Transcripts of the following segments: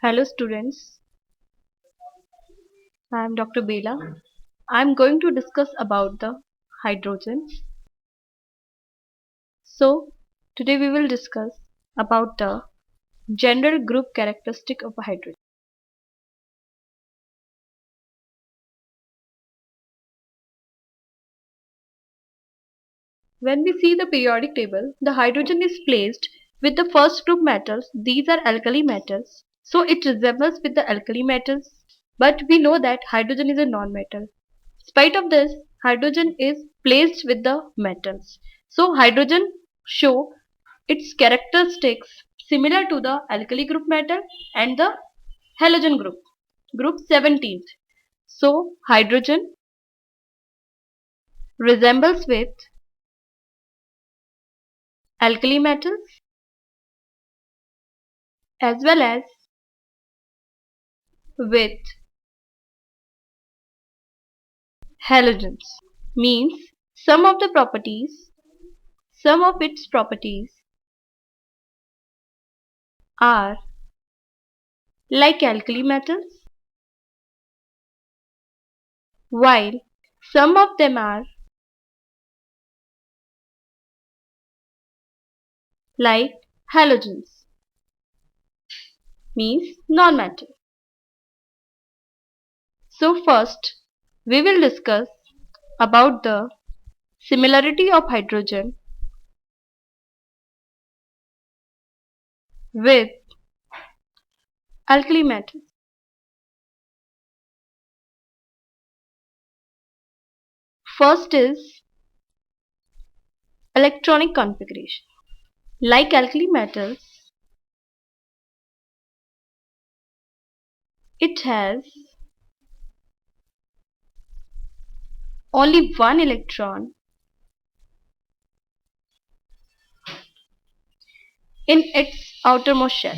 Hello students, I am Dr. Bela. I am going to discuss about the hydrogen. So today we will discuss about the general group characteristic of hydrogen. When we see the periodic table, the hydrogen is placed with the first group metals. These are alkali metals. So it resembles with the alkali metals. But we know that hydrogen is a non-metal. Spite of this, hydrogen is placed with the metals. So hydrogen show its characteristics similar to the alkali group metal and the halogen group 17th. So hydrogen resembles with alkali metals as well as with halogens. Means some of its properties are like alkali metals, while some of them are like halogens, means non-metal. So first, we will discuss about the similarity of hydrogen with alkali metals. First is electronic configuration. Like alkali metals, it has only one electron in its outermost shell.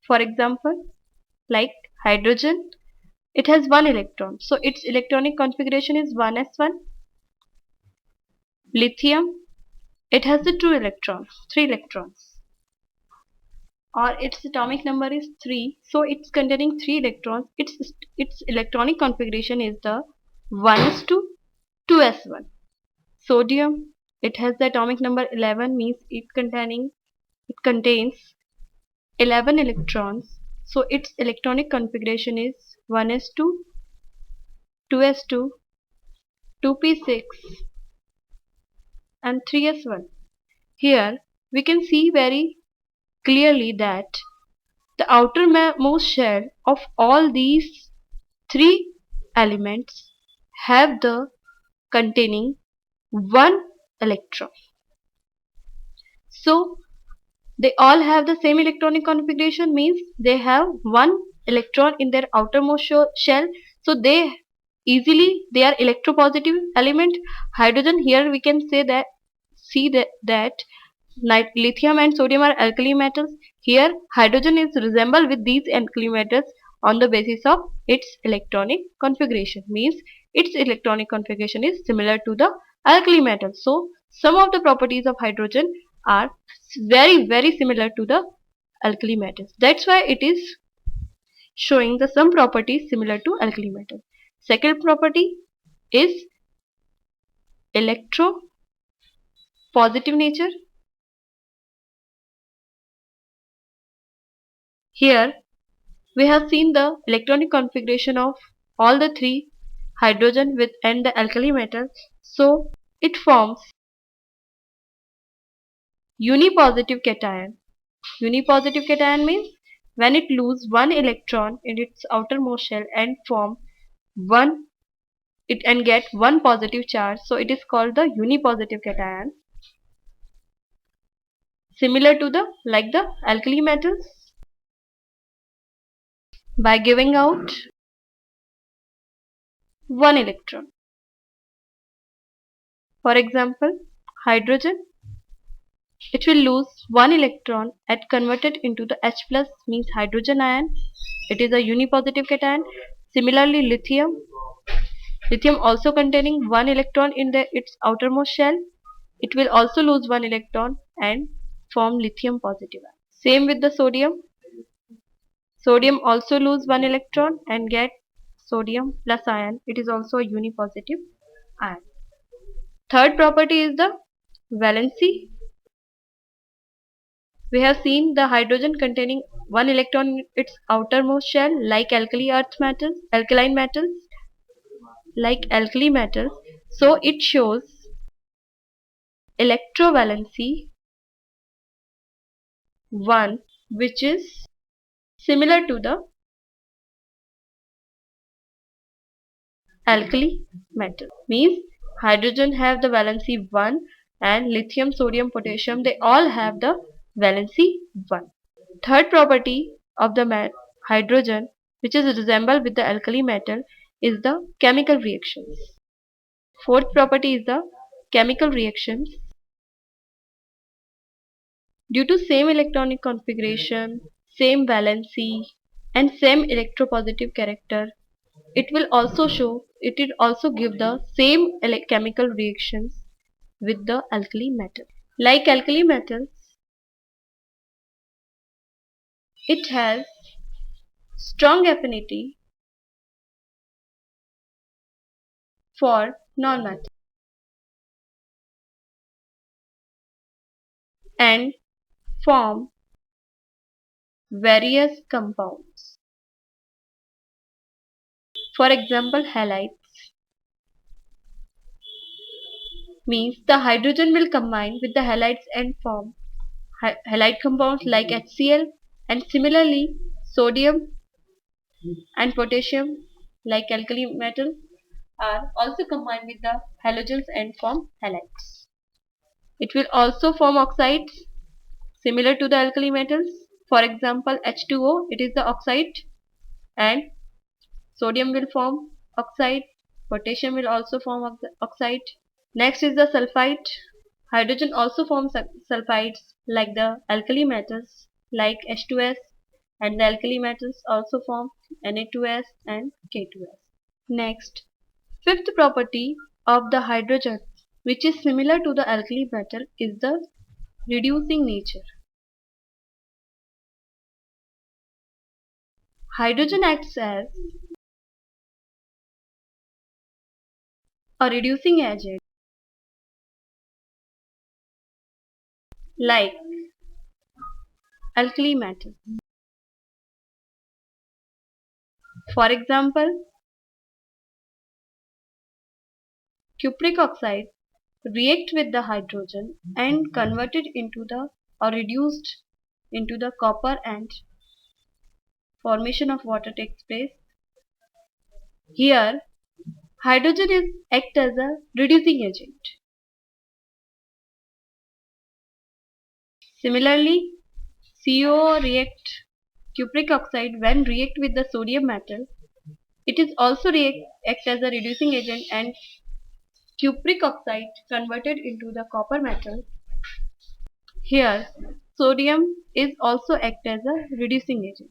For example, like hydrogen, it has one electron. So its electronic configuration is 1s1. Lithium, it has the three electrons. Or its atomic number is 3, so it's containing 3 electrons. Its electronic configuration is the 1s2 2s1. Sodium, it has the atomic number 11, means it contains 11 electrons, so its electronic configuration is 1s2 2s2 2p6 and 3s1. Here we can see very clearly that the outermost shell of all these three elements have the containing one electron. So they all have the same electronic configuration, means they have one electron in their outermost shell. So they are electropositive element. Hydrogen, here we can say that lithium and sodium are alkali metals. Here hydrogen is resemble with these alkali metals on the basis of its electronic configuration, means its electronic configuration is similar to the alkali metals. So some of the properties of hydrogen are very similar to the alkali metals. That's why it is showing the some properties similar to alkali metal. Second property is electropositive nature. Here we have seen the electronic configuration of all the three hydrogen with and the alkali metal. So it forms unipositive cation. Unipositive cation means when it loses one electron in its outermost shell and form one it and get one positive charge, so it is called the unipositive cation, similar to the like the alkali metals, by giving out one electron. For example, hydrogen, it will lose one electron and converted into the H plus, means hydrogen ion. It is a unipositive cation. Similarly, lithium also containing one electron in its outermost shell, it will also lose one electron and form lithium positive ion. Same with the sodium. Sodium also lose one electron and get sodium plus ion. It is also a unipositive ion. Third property is the valency. We have seen the hydrogen containing one electron in its outermost shell, like alkaline metals. So it shows electrovalency 1, which is similar to the alkali metal. Means hydrogen have the valency 1 and lithium, sodium, potassium, they all have the valency 1. Third property of the hydrogen, which is resemble with the alkali metal, is the chemical reactions. Fourth property is the chemical reactions. Due to same electronic configuration, same valency and same electropositive character, it will also give the same chemical reactions with the alkali metal. Like alkali metals, it has strong affinity for non-metals and form various compounds. For example, halides means the hydrogen will combine with the halides and form halide compounds like HCl, and similarly sodium and potassium like alkali metal are also combined with the halogens and form halides. It will also form oxides similar to the alkali metals. For example, H2O, it is the oxide, and sodium will form oxide, potassium will also form oxide. Next is the sulfide. Hydrogen also forms sulfides like the alkali metals like H2S, and the alkali metals also form Na2S and K2S. Next, fifth property of the hydrogen, which is similar to the alkali metal, is the reducing nature. Hydrogen acts as a reducing agent like alkali metal. For example, cupric oxide react with the hydrogen and converted into the or reduced into the copper, and formation of water takes place. Here hydrogen is act as a reducing agent. Similarly, CuO react cupric oxide when react with the sodium metal. It is also act as a reducing agent, and cupric oxide converted into the copper metal. Here sodium is also act as a reducing agent.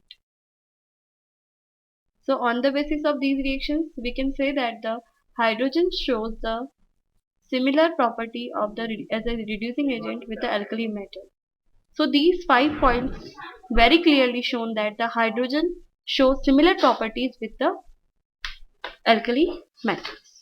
So on the basis of these reactions, we can say that the hydrogen shows the similar property of the as a reducing agent with the alkali metal. So these 5 points very clearly shown that the hydrogen shows similar properties with the alkali metals.